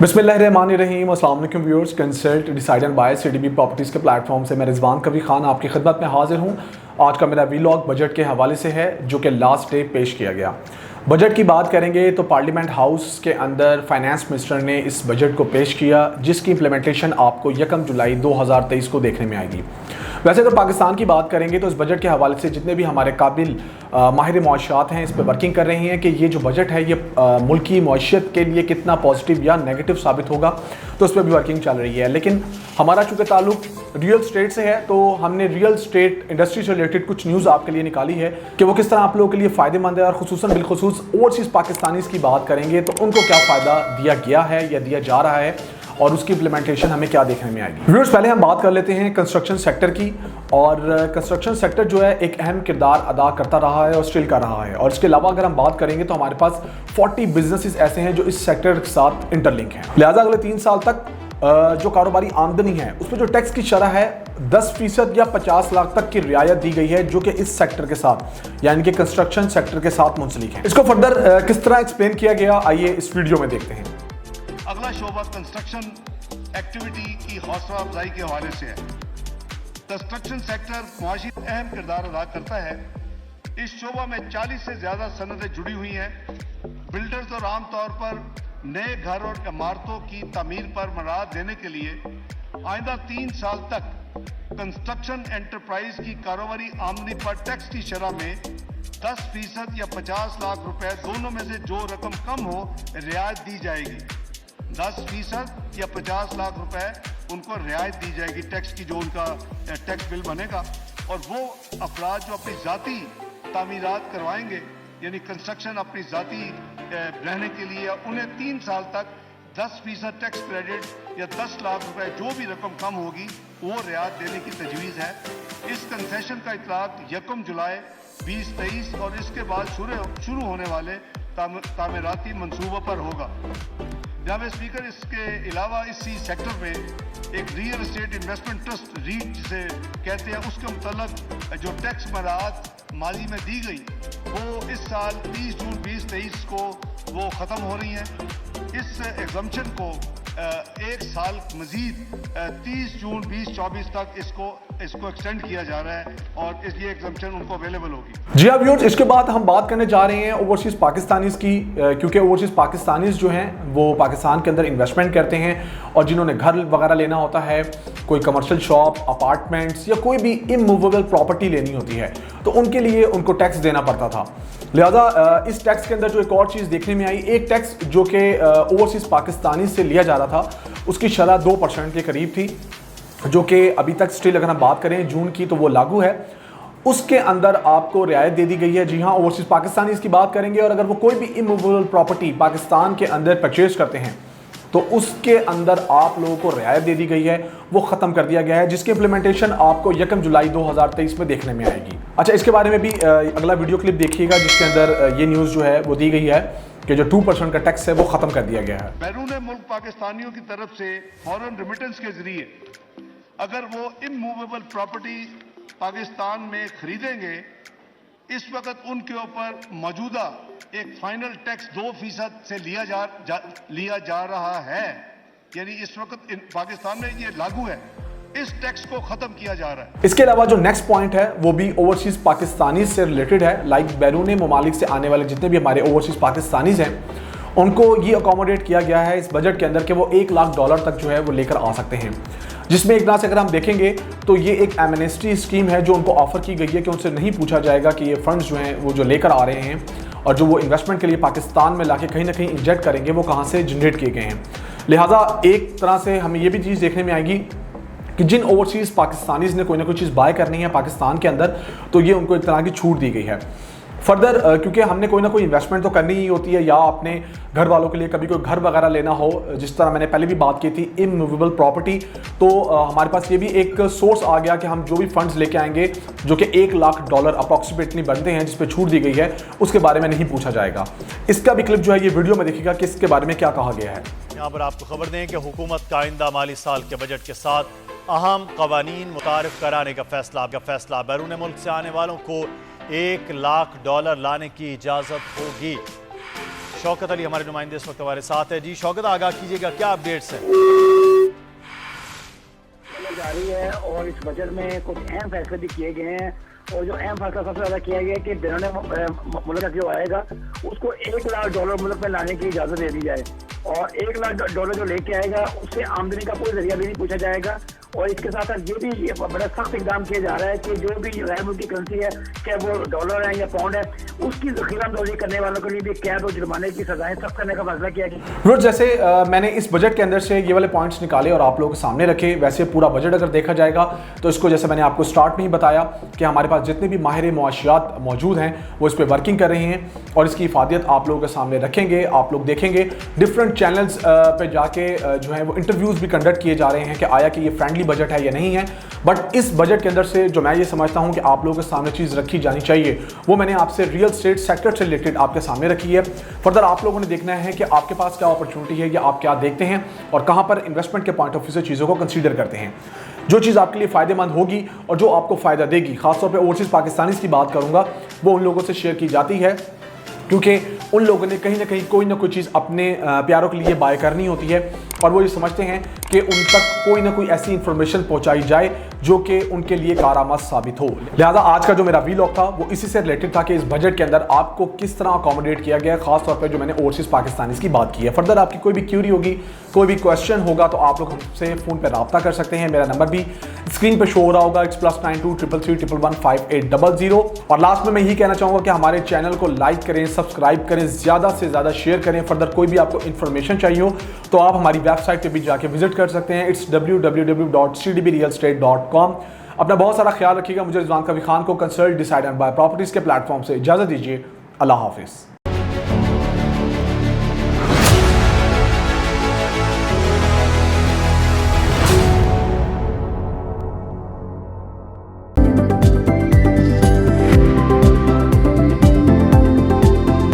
बिस्मिल्लाहिर्रहमानिर्रहीम। अस्सलाम वालेकुम viewers. Consult decide and buy CDB properties के प्लेटफॉर्म से मैं रिजवान कबीर खान आपकी खिदमत में हाजिर हूँ। आज का मेरा वीलॉग बजट के हवाले से है जो कि लास्ट डे पेश किया गया। बजट की बात करेंगे तो पार्लियामेंट हाउस के अंदर फाइनेंस मिनिस्टर ने इस बजट को पेश किया जिसकी इम्प्लीमेंटेशन आपको 1 जुलाई 2023 को देखने में आएगी। वैसे तो पाकिस्तान की बात करेंगे तो इस बजट के हवाले से जितने भी हमारे काबिल माहिर मुआशात हैं इस पर वर्किंग कर रही हैं कि ये जो बजट है ये मुल्की मईशत के लिए कितना पॉजिटिव या नेगेटिव साबित होगा, तो इस पर भी वर्किंग चल रही है। लेकिन हमारा चूँकि ताल्लुक रियल स्टेट से है तो हमने रियल स्टेट इंडस्ट्री से रिलेटेड कुछ न्यूज़ आपके लिए निकाली है कि वो किस तरह आप लोगों के लिए फ़ायदेमंद है, और खुसूसन बिलखुसूस ओवरसीज़ पाकिस्तानीज़ की बात करेंगे तो उनको क्या फ़ायदा दिया गया है या दिया जा रहा है और उसकी इम्प्लीमेंटेशन हमें क्या देखने में आएगी। व्यूअर्स, पहले हम बात कर लेते हैं कंस्ट्रक्शन सेक्टर की। और कंस्ट्रक्शन सेक्टर जो है एक अहम किरदार अदा करता रहा है और स्टिल कर रहा है। और इसके अलावा अगर हम बात करेंगे तो हमारे पास 40 बिजनेसेस ऐसे हैं जो इस सेक्टर के साथ इंटरलिंक हैं। लिहाजा अगले 3 साल तक जो कारोबारी आमदनी है उस पर जो टैक्स की शरह है 10% या 50 लाख तक की रियायत दी गई है जो कि इस सेक्टर के साथ यानी कि कंस्ट्रक्शन सेक्टर के साथ मुंसलिक है। इसको फर्दर किस तरह एक्सप्लेन किया गया, आइए इस वीडियो में देखते हैं। अगला शोबा कंस्ट्रक्शन एक्टिविटी की हौसला अफजाई के हवाले से है। कंस्ट्रक्शन सेक्टर मुआशी अहम किरदार अदा करता है। इस शोबा में 40 से ज्यादा सनदें जुड़ी हुई हैं। बिल्डर्स और आमतौर पर नए घर और इमारतों की तामीर पर मराद देने के लिए आइंदा 3 साल तक कंस्ट्रक्शन एंटरप्राइज की कारोबारी आमदनी पर टैक्स की शरह में 10% या 50 लाख रुपए दोनों में से जो रकम कम हो रियायत दी जाएगी। 10% या 50 लाख रुपए उनको रियायत दी जाएगी टैक्स की, जो उनका टैक्स बिल बनेगा। और वो अफराद जो अपनी ज़ाती तामीरात करवाएंगे यानी कंस्ट्रक्शन अपनी ज़ाती रहने के लिए, उन्हें 3 साल तक 10% टैक्स क्रेडिट या 10 लाख रुपए जो भी रकम कम होगी वो रियायत देने की तजवीज़ है। इस कंसेशन का इतलाक 1 जुलाई 2023 और इसके बाद शुरू होने वाले तामीराती मनसूबों पर होगा। जनाब स्पीकर, इसके अलावा इसी सेक्टर में एक real estate investment trust REIT जिसे कहते हैं उसके मुतल्लक जो टैक्स मराहत माली में दी गई वो इस साल 30 जून 2023 को वो ख़त्म हो रही हैं। इस एग्जम्पशन को 1 साल मजीद 30 जून 2024 तक इसको एक्सटेंड किया जा रहा है और ये एग्जम्पशन उनको अवेलेबल होगी। जी हाँ व्यूअर्स, इसके बाद हम बात करने जा रहे हैं ओवरसीज़ पाकिस्तानीज़ की, क्योंकि ओवरसीज़ पाकिस्तानीज़ जो हैं वो पाकिस्तान के अंदर इन्वेस्टमेंट करते हैं और जिन्होंने घर वगैरह लेना होता है, कोई कमर्शियल शॉप, अपार्टमेंट्स या कोई भी इमूवेबल प्रॉपर्टी लेनी होती है तो उनके लिए उनको टैक्स देना पड़ता था। लिहाजा इस टैक्स के अंदर जो एक और चीज़ देखने में आई, एक टैक्स जो कि ओवरसीज़ पाकिस्तानी से लिया जा रहा था उसकी शरह 2% के करीब थी, जो कि अभी तक स्टिल अगर हम बात करें जून की तो वो लागू है। उसके अंदर आपको रियायत दे दी गई है। जी हाँ, ओवरसीज़ पाकिस्तानी इसकी बात करेंगे और अगर वो कोई भी इमूवेबल प्रॉपर्टी पाकिस्तान के अंदर परचेज करते हैं तो उसके अंदर आप लोगों को रियायत दे दी गई है, वो ख़त्म कर दिया गया है, जिसकी इम्प्लीमेंटेशन आपको 1 जुलाई 2023 में देखने में आएगी। अच्छा, इसके बारे में भी अगला वीडियो क्लिप देखिएगा जिसके अंदर ये न्यूज़ जो है वो दी गई है कि जो 2% का टैक्स है वो ख़त्म कर दिया गया है। बैरून मुल्क पाकिस्तानियों की तरफ से फॉरेन रिमिटेंस के जरिए अगर वो इमूवेबल प्रॉपर्टी पाकिस्तान में खरीदेंगे, इस वक्त उनके ऊपर मौजूदा एक फाइनल टैक्स 2% से लिया जा रहा है। यानी इस वक्त पाकिस्तान में ये लागू है, इस टैक्स को खत्म किया जा रहा है। इसके अलावा जो नेक्स्ट पॉइंट है वो भी ओवरसीज़ पाकिस्तानी से रिलेटेड है। लाइक बैरून ममालिक से आने वाले जितने भी हमारे ओवरसीज़ पाकिस्तानीज़ हैं उनको ये अकोमोडेट किया गया है इस बजट के अंदर कि वो $1 लाख तक जो है वो लेकर आ सकते हैं, जिसमें एक तरह से अगर हम देखेंगे तो ये एक एमनेस्टी स्कीम है जो उनको ऑफर की गई है कि उनसे नहीं पूछा जाएगा कि ये फंड्स जो हैं वो जो लेकर आ रहे हैं और जो वो इन्वेस्टमेंट के लिए पाकिस्तान में लाके कहीं ना कहीं इंजेक्ट करेंगे वो कहाँ से जनरेट किए गए हैं। लिहाजा एक तरह से हमें ये भी चीज़ देखने में आएगी कि जिन ओवरसीज़ पाकिस्तानीज़ ने कोई ना कोई चीज़ बाय करनी है पाकिस्तान के अंदर तो ये उनको एक तरह की छूट दी गई है। फर्दर क्योंकि हमने कोई ना कोई इन्वेस्टमेंट तो करनी ही होती है या अपने घर वालों के लिए कभी कोई घर वगैरह लेना हो, जिस तरह मैंने पहले भी बात की थी इमूवेबल प्रॉपर्टी, तो हमारे पास ये भी एक सोर्स आ गया कि हम जो भी फंड्स लेके आएंगे जो कि $1 लाख अप्रॉक्सीमेटली बनते हैं जिस पे छूट दी गई है उसके बारे में नहीं पूछा जाएगा। इसका भी क्लिप जो है ये वीडियो में देखिएगा कि इसके बारे में क्या कहा गया है। यहाँ पर आपको खबर दें कि हुकूमत का आइंदा माली साल के बजट के साथ अहम कवानीन मुतारिफ कराने का फैसला बैरून मुल्क से आने वालों को $1 लाख लाने की इजाज़त होगी। शौकत अली हमारे नुमाइंदे इस वक्त हमारे साथ है। जी शौकत, आगाह कीजिएगा, क्या अपडेट्स हैं? जारी है और इस बजट में कुछ अहम फैसले भी किए गए हैं और जो अहम फैसला सबसे ज्यादा किया गया है कि बैरून मुल्क जो आएगा उसको $1 लाख मुल्क में लाने की इजाजत दे दी जाए और $1 लाख जो लेके आएगा उससे आमदनी का कोई जरिया भी नहीं पूछा जाएगा। और इसके साथ साथ ये भी बड़ा सख्त इकदाम किया जा रहा है कि जो भी गैर मुल्की करेंसी है, चाहे वो डॉलर है या पाउंड है, उसकी जखीरांदोजी करने वालों के लिए भी कैद और जुर्माने की सजाएं सख्त करने का फैसला किया गया। जैसे मैंने इस बजट के अंदर से ये वाले पॉइंट्स निकाले और आप लोगों के सामने रखे, वैसे पूरा बजट अगर देखा जाएगा तो इसको, जैसे मैंने आपको स्टार्ट में ही बताया कि हमारे पास जितने भी माहिर मुआशियात मौजूद हैं वो इस पर वर्किंग कर रहे हैं और इसकी इफादियत आप लोगों के सामने रखेंगे। आप लोग देखेंगे डिफरेंट चैनल्स पे जाके जो है वो इंटरव्यूज़ भी कंडक्ट किए जा रहे हैं कि आया कि ये फ्रेंडली बजट है या नहीं है। बट इस बजट के अंदर से जो मैं ये समझता हूँ कि आप लोगों के सामने चीज़ रखी जानी चाहिए वो मैंने आपसे रियल स्टेट सेक्टर से रिलेटेड आपके सामने रखी है। फर्दर आप लोगों ने देखना है कि आपके पास क्या अपॉर्चुनिटी है या आप क्या देखते हैं और कहाँ पर इन्वेस्टमेंट के पॉइंट ऑफ व्यू से चीज़ों को कंसीडर करते हैं। जो चीज़ आपके लिए फ़ायदेमंद होगी और जो आपको फ़ायदा देगी, खासतौर पे ओवरसीज़ पाकिस्तानीज़ की बात करूँगा, वो उन लोगों से शेयर की जाती है क्योंकि उन लोगों ने कहीं ना कहीं कोई ना कोई चीज़ अपने प्यारों के लिए बाय करनी होती है और वो ये समझते हैं कि उन तक कोई ना कोई ऐसी इंफॉर्मेशन पहुंचाई जाए जो कि उनके लिए कारआमद साबित हो। लिहाजा आज का जो मेरा वीलॉग था वो इसी से रिलेटेड था कि इस बजट के अंदर आपको किस तरह अकोमोडेट किया गया है, खासतौर पर जो मैंने ओवरसीज़ पाकिस्तानीज़ की बात की है। फर्दर आपकी कोई भी क्यूरी होगी, कोई भी क्वेश्चन होगा तो आप लोग हमसे फ़ोन पर रब्ता कर सकते हैं। मेरा नंबर भी स्क्रीन पर शो हो रहा होगा, +92 333 111 5800। और लास्ट में मैं यही कहना चाहूँगा कि हमारे चैनल को लाइक करें, सब्सक्राइब करें, ज़्यादा से ज़्यादा शेयर करें। फर्दर कोई भी आपको इन्फॉर्मेशन चाहिए हो तो आप हमारी वेबसाइट पर भी जाके विजिट कर सकते हैं। It's www.cdbrealestate.com। अपना बहुत सारा ख्याल रखिएगा। मुझे रिजवान कबीर खान को consult decide and buy properties के प्लेटफॉर्म से इजाज़त दीजिए। अल्लाह हाफिज़।